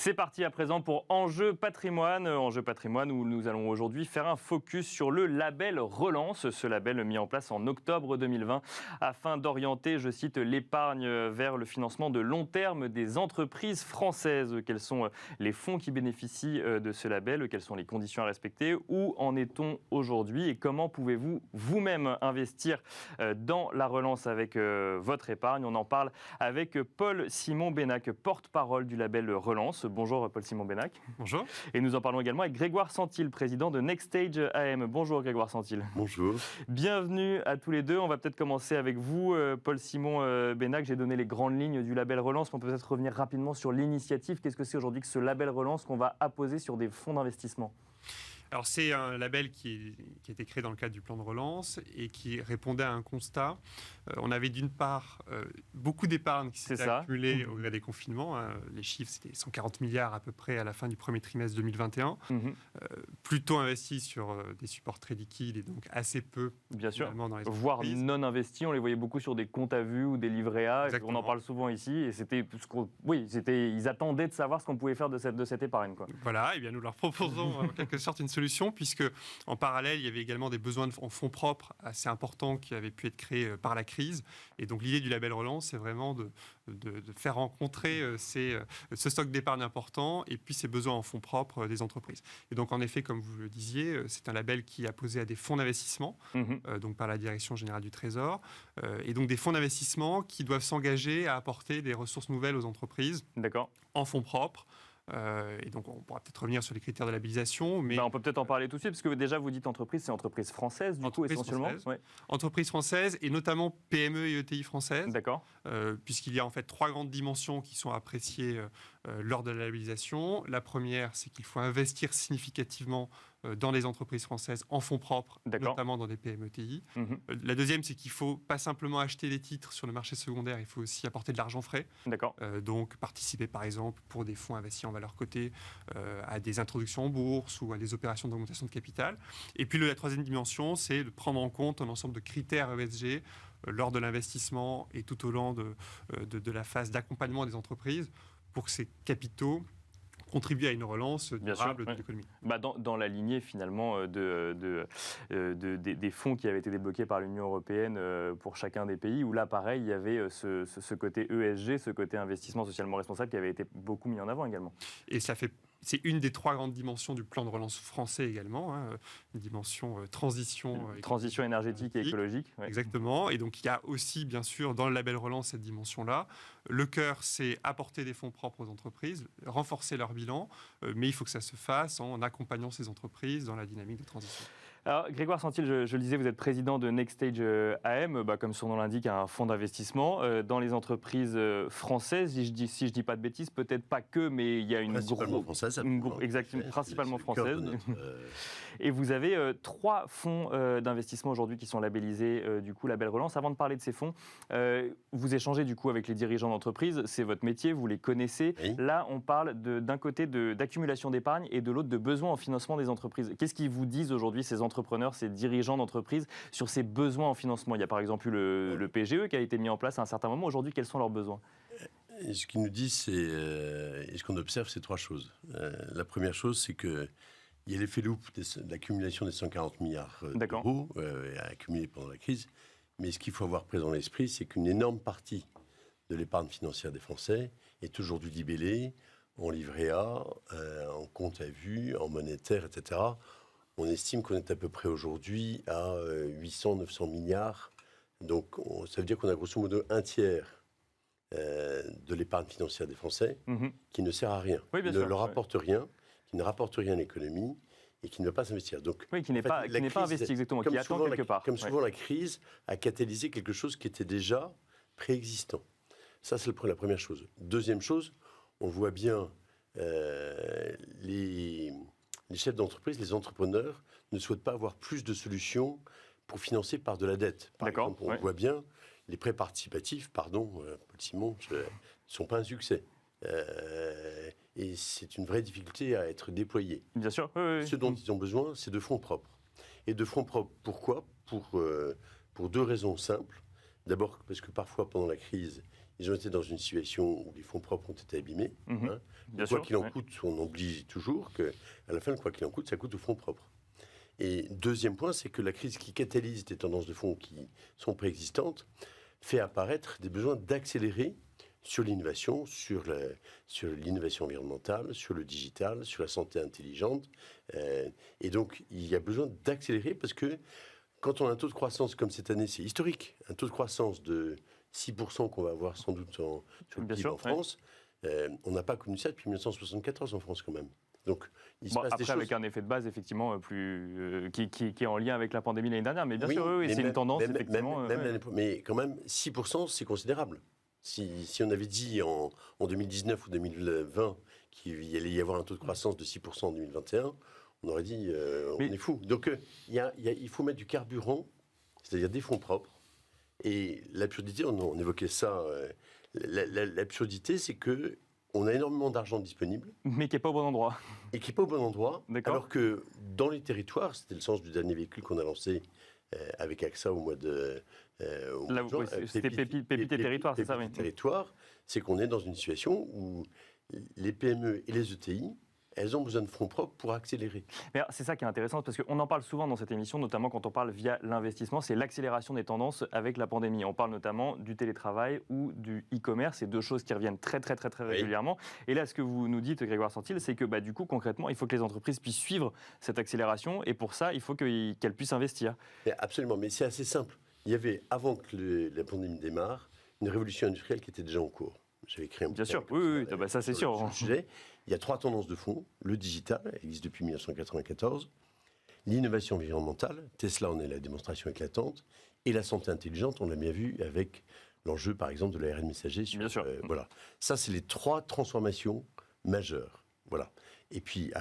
C'est parti à présent pour Enjeu Patrimoine. Enjeu Patrimoine où nous allons aujourd'hui faire un focus sur le label Relance. Ce label mis en place en octobre 2020 afin d'orienter, je cite, l'épargne vers le financement de long terme des entreprises françaises. Quels sont les fonds qui bénéficient de ce label? Quelles sont les conditions à respecter? Où en est-on aujourd'hui? Et comment pouvez-vous vous-même investir dans la relance avec votre épargne? On en parle avec Paul-Simon Benac, porte-parole du label Relance. Bonjour Paul-Simon Benac. Bonjour. Et nous en parlons également avec Grégoire Santil, président de Nextage AM. Bonjour Grégoire Santil. Bonjour. Bienvenue à tous les deux. On va peut-être commencer avec vous, Paul-Simon Benac. J'ai donné les grandes lignes du label Relance, mais on peut peut-être revenir rapidement sur l'initiative. Qu'est-ce que c'est aujourd'hui que ce label Relance qu'on va apposer sur des fonds d'investissement? Alors c'est un label qui a été créé dans le cadre du plan de relance et qui répondait à un constat. On avait d'une part beaucoup d'épargne qui s'était accumulée au gré des confinements. Les chiffres, c'était 140 milliards à peu près à la fin du premier trimestre 2021. Plutôt investis sur des supports très liquides et donc assez peu bien sûr, dans les voire non investis. On les voyait beaucoup sur des comptes à vue ou des livrets A. On en parle souvent ici. Et c'était ils attendaient de savoir ce qu'on pouvait faire de cette épargne, quoi. Voilà, et bien nous leur proposons en quelque sorte une solution, puisque en parallèle, il y avait également des besoins en fonds propres assez importants qui avaient pu être créés par la crise. Et donc l'idée du label Relance, c'est vraiment de faire rencontrer ce stock d'épargne important et puis ces besoins en fonds propres des entreprises. Et donc en effet, comme vous le disiez, c'est un label qui est apposé à des fonds d'investissement, donc par la Direction générale du Trésor, et donc des fonds d'investissement qui doivent s'engager à apporter des ressources nouvelles aux entreprises en fonds propres. Et donc on pourra peut-être revenir sur les critères de labellisation. Mais on peut peut-être en parler tout de suite, parce que déjà vous dites entreprise, c'est entreprise française du coup essentiellement. Entreprise française et notamment PME et ETI françaises. D'accord. Puisqu'il y a en fait trois grandes dimensions qui sont appréciées lors de la labellisation. La première, c'est qu'il faut investir significativement dans les entreprises françaises en fonds propres, notamment dans des PME ETI. La deuxième, c'est qu'il ne faut pas simplement acheter des titres sur le marché secondaire, il faut aussi apporter de l'argent frais. Donc participer par exemple pour des fonds investis en valeur cotée à des introductions en bourse ou à des opérations d'augmentation de capital. Et puis la troisième dimension, c'est de prendre en compte un ensemble de critères ESG lors de l'investissement et tout au long de la phase d'accompagnement des entreprises pour que ces capitaux contribuer à une relance durable de l'économie. Dans la lignée finalement des fonds qui avaient été débloqués par l'Union européenne pour chacun des pays, où là pareil il y avait ce côté ESG, ce côté investissement socialement responsable qui avait été beaucoup mis en avant également. Et c'est une des trois grandes dimensions du plan de relance français également, une dimension transition énergétique et écologique. Exactement, et donc il y a aussi bien sûr dans le label relance cette dimension-là. Le cœur, c'est apporter des fonds propres aux entreprises, renforcer leur bilan, mais il faut que ça se fasse en accompagnant ces entreprises dans la dynamique de transition. Alors, Grégoire Santil, je le disais, vous êtes président de Nextage AM, comme son nom l'indique, un fonds d'investissement dans les entreprises françaises. Si je dis pas de bêtises, peut-être pas que, mais il y a principalement française. Exactement, principalement française. Et vous avez trois fonds d'investissement aujourd'hui qui sont labellisés du coup label Relance. Avant de parler de ces fonds, vous échangez du coup avec les dirigeants d'entreprise. C'est votre métier, vous les connaissez. Oui. Là, on parle d'un côté d'accumulation d'épargne et de l'autre de besoins en financement des entreprises. Qu'est-ce qu'ils vous disent aujourd'hui ces entrepreneurs, ces dirigeants d'entreprise sur ces besoins en financement? Il y a par exemple eu le PGE qui a été mis en place à un certain moment. Aujourd'hui, quels sont leurs besoins? Et ce qu'ils nous disent, et ce qu'on observe, c'est trois choses. La première chose, c'est qu'il y a l'effet loupe de l'accumulation des 140 milliards d'euros accumulés pendant la crise. Mais ce qu'il faut avoir présent à l'esprit, c'est qu'une énorme partie de l'épargne financière des Français est aujourd'hui libellée en livret A, en compte à vue, en monétaire, etc. On estime qu'on est à peu près aujourd'hui à 800-900 milliards. Donc, ça veut dire qu'on a grosso modo un tiers de l'épargne financière des Français qui ne sert à rien, qui ne leur rapporte rien, qui ne rapporte rien à l'économie et qui ne va pas s'investir. Donc, qui n'est pas investi exactement, qui attend quelque part. Comme souvent, la crise a catalysé quelque chose qui était déjà préexistant. Ça, c'est la première chose. Deuxième chose, on voit bien les chefs d'entreprise, les entrepreneurs ne souhaitent pas avoir plus de solutions pour financer par de la dette. Par exemple, on voit bien les prêts participatifs, Paul-Simon, ne sont pas un succès. Et c'est une vraie difficulté à être déployée. Bien sûr. Ce dont ils ont besoin, c'est de fonds propres. Et de fonds propres, pourquoi ? Pour deux raisons simples. D'abord, parce que parfois, pendant la crise, ils ont été dans une situation où les fonds propres ont été abîmés. Quoi qu'il en coûte, on oublie toujours qu'à la fin, quoi qu'il en coûte, ça coûte aux fonds propres. Et deuxième point, c'est que la crise qui catalyse des tendances de fonds qui sont préexistantes fait apparaître des besoins d'accélérer sur l'innovation, sur l'innovation environnementale, sur le digital, sur la santé intelligente. Et donc, il y a besoin d'accélérer parce que quand on a un taux de croissance comme cette année, c'est historique, un taux de croissance de 6% qu'on va avoir sans doute sur le PIB en France, on n'a pas connu ça depuis 1974 en France quand même. Donc, il se passe après, des choses. avec un effet de base, effectivement, qui est en lien avec la pandémie l'année dernière. Mais bien sûr, oui, c'est une tendance, effectivement. Mais quand même, 6%, c'est considérable. Si on avait dit en 2019 ou 2020 qu'il allait y avoir un taux de croissance de 6% en 2021, on aurait dit on est fou. Donc, il faut mettre du carburant, c'est-à-dire des fonds propres. Et l'absurdité, on évoquait ça, l'absurdité, c'est que on a énormément d'argent disponible. Mais qui n'est pas au bon endroit. Et qui n'est pas au bon endroit. Alors que dans les territoires, c'était le sens du dernier véhicule qu'on a lancé avec AXA au mois de... c'était Pépite et Territoire, c'est ça, oui. Territoire, c'est qu'on est dans une situation où les PME et les ETI, elles ont besoin de fonds propres pour accélérer. Mais c'est ça qui est intéressant, parce qu'on en parle souvent dans cette émission, notamment quand on parle via l'investissement, c'est l'accélération des tendances avec la pandémie. On parle notamment du télétravail ou du e-commerce, c'est deux choses qui reviennent très régulièrement. Et là, ce que vous nous dites, Grégoire Santil, c'est que du coup, concrètement, il faut que les entreprises puissent suivre cette accélération, et pour ça, il faut qu'elles puissent investir. Absolument, mais c'est assez simple. Il y avait, avant que la pandémie démarre, une révolution industrielle qui était déjà en cours. J'avais écrit un bouquin. Bien sûr, oui, ça c'est sûr. Sur le sujet. Il y a 3 tendances de fond. Le digital, elle existe depuis 1994. L'innovation environnementale, Tesla en est la démonstration éclatante. Et la santé intelligente, on l'a bien vu avec l'enjeu, par exemple, de l'ARN messager. Bien sûr. Voilà. Ça, c'est les 3 transformations majeures. Voilà. Et puis,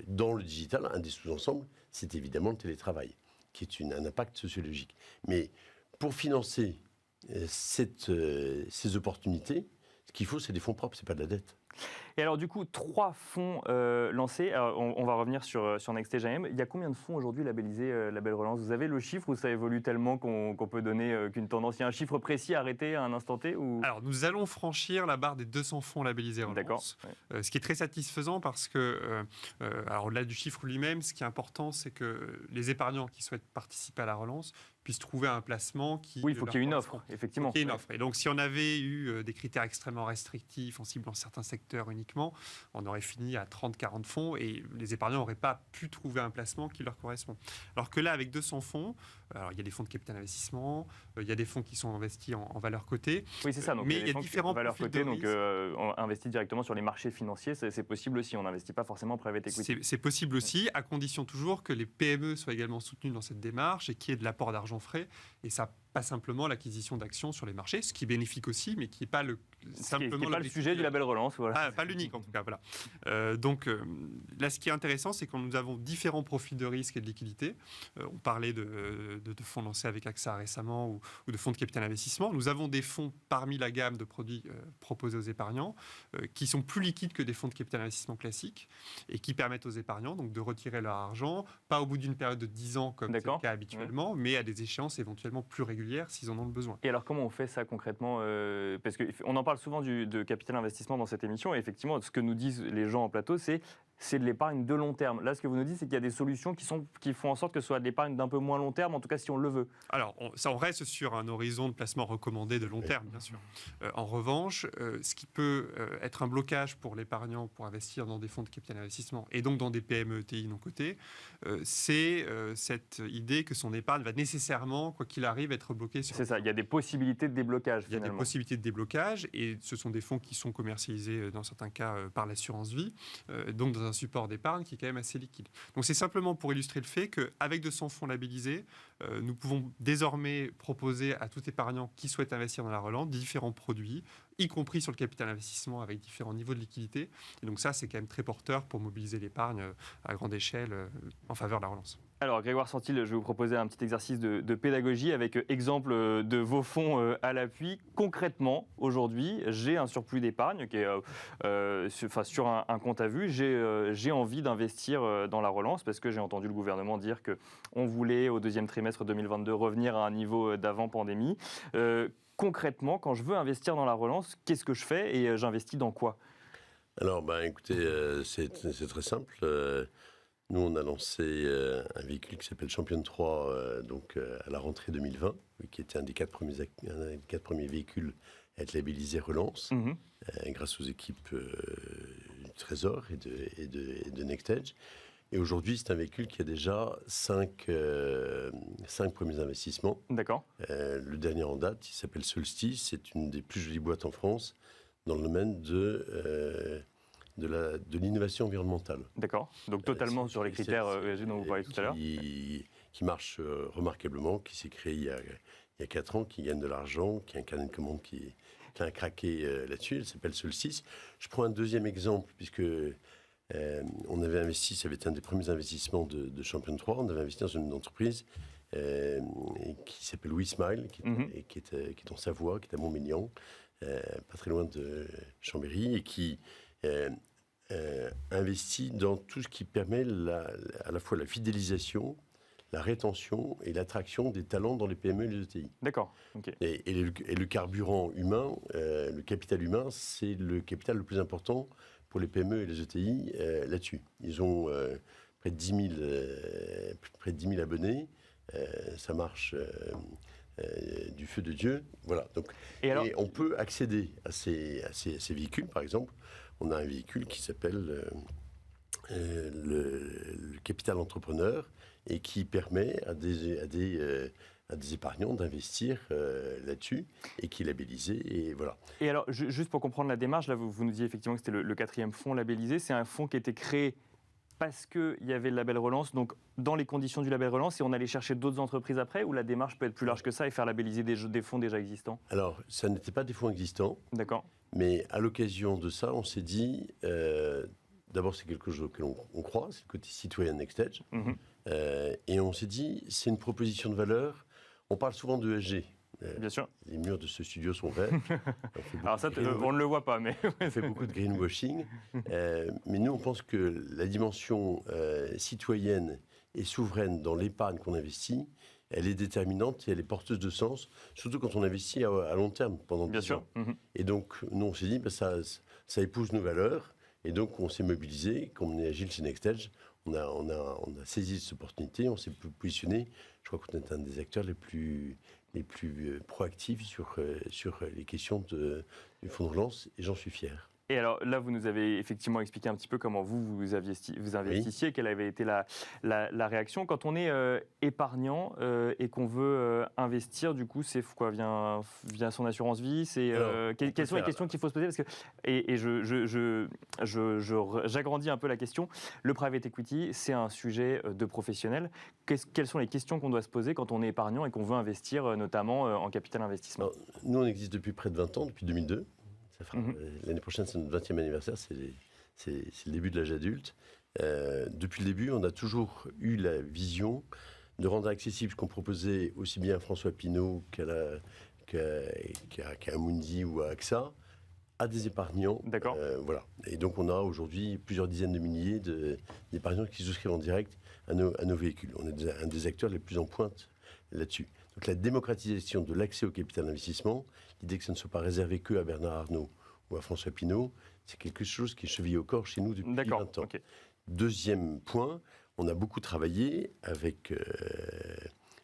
dans le digital, un des sous-ensembles, c'est évidemment le télétravail, qui est un impact sociologique. Mais pour financer ces opportunités, ce qu'il faut, c'est des fonds propres, c'est pas de la dette. Et alors du coup, 3 fonds lancés. Alors, on va revenir sur Nextage AM. Il y a combien de fonds aujourd'hui labellisés Label Relance? Vous avez le chiffre ou ça évolue tellement qu'on peut donner qu'une tendance? Il y a un chiffre précis arrêté à un instant T ou... Alors nous allons franchir la barre des 200 fonds labellisés Relance. Ce qui est très satisfaisant parce que, alors au-delà du chiffre lui-même, ce qui est important, c'est que les épargnants qui souhaitent participer à la relance puissent trouver un placement qui... Oui, il faut qu'il y ait une offre, effectivement. Il faut qu'il y ait une offre. Et donc, si on avait eu des critères extrêmement restrictifs, en ciblant certains secteurs uniquement, on aurait fini à 30-40 fonds et les épargnants n'auraient pas pu trouver un placement qui leur correspond. Alors que là, avec 200 fonds, alors il y a des fonds de capital investissement, il y a des fonds qui sont investis en valeur cotée. Oui, c'est ça. Donc, mais il y a différents valeurs cotées, donc on investit directement sur les marchés financiers, c'est possible aussi. On n'investit pas forcément en private equity. C'est possible aussi, à condition toujours que les PME soient également soutenues dans cette démarche et qu'il y ait de l'apport d'argent frais. Et ça, pas simplement l'acquisition d'actions sur les marchés, ce qui est bénéfique aussi, mais qui n'est pas le sujet du label relance. Voilà. Pas l'unique en tout cas. Voilà. Donc là, ce qui est intéressant, c'est que nous avons différents profils de risque et de liquidité. On parlait de fonds lancés avec AXA récemment ou de fonds de capital investissement. Nous avons des fonds parmi la gamme de produits proposés aux épargnants qui sont plus liquides que des fonds de capital investissement classiques et qui permettent aux épargnants donc, de retirer leur argent, pas au bout d'une période de 10 ans comme c'est le cas habituellement, mais à des échéances éventuellement plus régulières s'ils en ont le besoin. Et alors comment on fait ça concrètement parce qu'on en parle souvent de capital investissement dans cette émission et effectivement ce que nous disent les gens en plateau c'est de l'épargne de long terme. Là, ce que vous nous dites, c'est qu'il y a des solutions qui font en sorte que ce soit de l'épargne d'un peu moins long terme, en tout cas si on le veut. Alors, on reste sur un horizon de placement recommandé de long terme, bien sûr. En revanche, ce qui peut être un blocage pour l'épargnant pour investir dans des fonds de capital investissement et donc dans des PME ETI non cotées, c'est cette idée que son épargne va nécessairement, quoi qu'il arrive, être bloquée. C'est ça, il y a des possibilités de déblocage. Il y a des possibilités de déblocage et ce sont des fonds qui sont commercialisés dans certains cas par l'assurance vie, donc dans un support d'épargne qui est quand même assez liquide. Donc c'est simplement pour illustrer le fait qu'avec 200 fonds labellisés, nous pouvons désormais proposer à tout épargnant qui souhaite investir dans la relance différents produits, y compris sur le capital investissement avec différents niveaux de liquidité. Et donc ça, c'est quand même très porteur pour mobiliser l'épargne à grande échelle en faveur de la relance. Alors Grégoire Santil, je vais vous proposer un petit exercice de pédagogie avec exemple de vos fonds à l'appui. Concrètement, aujourd'hui, j'ai un surplus d'épargne qui est sur un compte à vue. J'ai envie d'investir dans la relance parce que j'ai entendu le gouvernement dire qu'on voulait au deuxième trimestre 2022 revenir à un niveau d'avant pandémie. concrètement, quand je veux investir dans la relance, qu'est-ce que je fais et j'investis dans quoi? Alors, écoutez, c'est très simple. Nous, on a lancé un véhicule qui s'appelle Champion 3 à la rentrée 2020, qui était un des 4 premiers véhicules à être labellisé Relance, grâce aux équipes du Trésor et de NextEdge. Et aujourd'hui, c'est un véhicule qui a déjà 5 premiers investissements. D'accord. Le dernier en date, il s'appelle Solstice. C'est une des plus jolies boîtes en France dans le domaine de l'innovation environnementale. D'accord. Donc totalement sur les critères ESG dont vous parliez tout à l'heure. Qui marche remarquablement, qui s'est créé il y a 4 ans, qui gagne de l'argent, qui a un carnet de commandes qui a craqué là-dessus. Elle s'appelle Solstice. Je prends un deuxième exemple, puisque on avait investi, ça avait été un des premiers investissements de Champion 3, on avait investi dans une entreprise qui s'appelle WeSmile, qui est en Savoie, qui est à Montmélian, pas très loin de Chambéry, et qui investit dans tout ce qui permet à la fois la fidélisation, la rétention et l'attraction des talents dans les PME et les ETI. D'accord. Okay. Et le carburant humain, le capital humain, c'est le capital le plus important pour les PME et les ETI là-dessus. Ils ont près de 10 000 abonnés. Ça marche du feu de Dieu. Voilà. Donc, et on peut accéder à ces véhicules, par exemple. On a un véhicule qui s'appelle le capital entrepreneur et qui permet à des épargnants d'investir là-dessus et qui est labellisé. Et voilà. Et alors, juste pour comprendre la démarche, là, vous nous disiez effectivement que c'était le 4e fonds labellisé. C'est un fonds qui a été créé parce qu'il y avait le label Relance, donc dans les conditions du label Relance, et on allait chercher d'autres entreprises après, ou la démarche peut être plus large que ça et faire labelliser des fonds déjà existants? Alors, ça n'était pas des fonds existants. D'accord. Mais à l'occasion de ça, on s'est dit, d'abord c'est quelque chose auquel on croit, c'est le côté citoyen NextEdge, et on s'est dit, c'est une proposition de valeur. On parle souvent de ESG. Bien sûr. Les murs de ce studio sont verts. Alors ça, on ne le voit pas, mais... On fait beaucoup de greenwashing. Mais nous, on pense que la dimension citoyenne et souveraine dans l'épargne qu'on investit, elle est déterminante et elle est porteuse de sens, surtout quand on investit à long terme, pendant 10 ans. Et donc, nous, on s'est dit, ça épouse nos valeurs. Et donc, on s'est mobilisé. Comme on est agile chez NextEdge, on a saisi cette opportunité, on s'est positionné. Je crois qu'on est un des acteurs les plus proactifs sur les questions du fonds de relance, et j'en suis fier. Et alors là, vous nous avez effectivement expliqué un petit peu comment vous investissiez, quelle avait été la réaction. Quand on est épargnant et qu'on veut investir, du coup, c'est quoi via son assurance vie? Quelles sont les questions qu'il faut se poser? Parce que, j'agrandis un peu la question. Le private equity, c'est un sujet de professionnel. Quelles sont les questions qu'on doit se poser quand on est épargnant et qu'on veut investir, notamment en capital investissement? Alors, nous, on existe depuis près de 20 ans, depuis 2002. L'année prochaine, c'est notre 20e anniversaire, c'est le début de l'âge adulte. Depuis le début, on a toujours eu la vision de rendre accessible ce qu'on proposait aussi bien à François Pinault qu'à Amundi ou à AXA, à des épargnants. D'accord. Voilà. Et donc, on a aujourd'hui plusieurs dizaines de milliers d'épargnants qui souscrivent en direct à nos véhicules. On est un des acteurs les plus en pointe là-dessus. Donc la démocratisation de l'accès au capital d'investissement, l'idée que ça ne soit pas réservé que à Bernard Arnault ou à François Pinault, c'est quelque chose qui est chevillé au corps chez nous depuis 20 ans. Okay. Deuxième point, on a beaucoup travaillé avec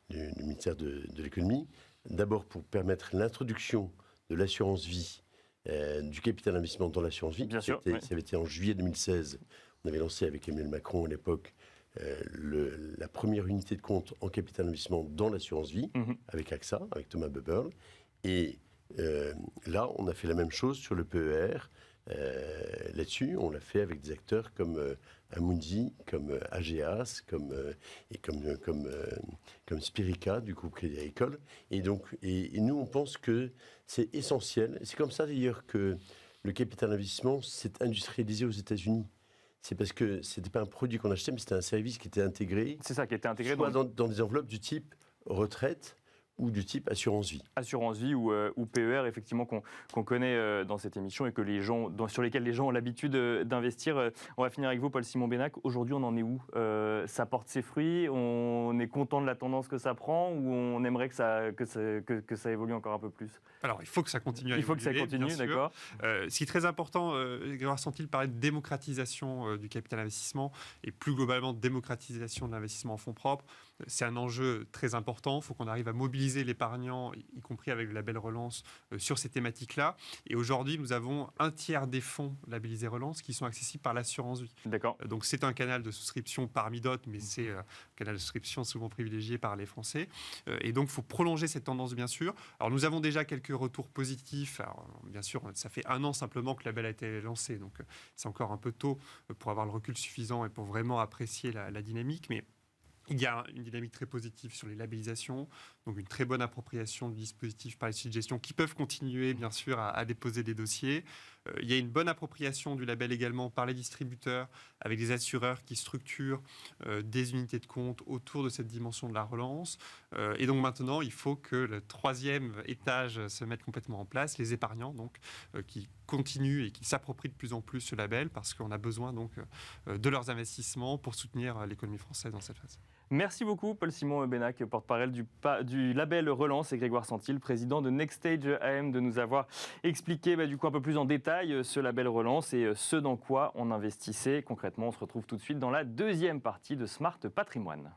le ministère de l'économie, d'abord pour permettre l'introduction de l'assurance vie, du capital d'investissement dans l'assurance vie. Bien sûr, ça avait été en juillet 2016. On avait lancé avec Emmanuel Macron à l'époque la première unité de compte en capital d'investissement dans l'assurance vie, avec AXA, avec Thomas Buberl. Et là, on a fait la même chose sur le PER. Là-dessus, on l'a fait avec des acteurs comme Amundi, comme AGEAS, comme Spirica, du groupe Crédit Agricole. Et nous, on pense que c'est essentiel. C'est comme ça, d'ailleurs, que le capital d'investissement s'est industrialisé aux États-Unis. C'est parce que ce n'était pas un produit qu'on achetait, mais c'était un service qui était intégré. C'est ça, qui était intégré soit dans des enveloppes du type retraite ou du type assurance vie. Assurance vie ou PER, effectivement, qu'on connaît dans cette émission et que sur lesquels les gens ont l'habitude d'investir. On va finir avec vous, Paul-Simon Bénac. Aujourd'hui, on en est où? Ça porte ses fruits? On est content de la tendance que ça prend ou on aimerait que ça évolue encore un peu plus? Alors, il faut que ça continue à évoluer. Il faut que ça continue, d'accord. Ce qui est très important, Grégoire Santil parlait de démocratisation du capital investissement et plus globalement de démocratisation de l'investissement en fonds propres. C'est un enjeu très important. Il faut qu'on arrive à mobiliser l'épargnant, y compris avec le label Relance, sur ces thématiques-là. Et aujourd'hui, nous avons un tiers des fonds labellisés Relance qui sont accessibles par l'assurance vie. D'accord. Donc, c'est un canal de souscription parmi d'autres, mais c'est un canal de souscription souvent privilégié par les Français. Et donc, il faut prolonger cette tendance, bien sûr. Alors, nous avons déjà quelques retours positifs. Alors, bien sûr, ça fait 1 an simplement que le label a été lancé. Donc, c'est encore un peu tôt pour avoir le recul suffisant et pour vraiment apprécier la dynamique. Mais il y a une dynamique très positive sur les labellisations, donc une très bonne appropriation du dispositif par les sociétés de gestion qui peuvent continuer, bien sûr, à déposer des dossiers. Il y a une bonne appropriation du label également par les distributeurs, avec des assureurs qui structurent des unités de compte autour de cette dimension de la relance. Et donc maintenant, il faut que le 3e étage se mette complètement en place, les épargnants, donc, qui continuent et qui s'approprient de plus en plus ce label, parce qu'on a besoin donc, de leurs investissements pour soutenir l'économie française dans cette phase. Merci beaucoup, Paul-Simon Bénac, porte-parole du label Relance, et Grégoire Santil, président de Next Stage AM, de nous avoir expliqué un peu plus en détail ce label Relance et ce dans quoi on investissait concrètement. On se retrouve tout de suite dans la deuxième partie de Smart Patrimoine.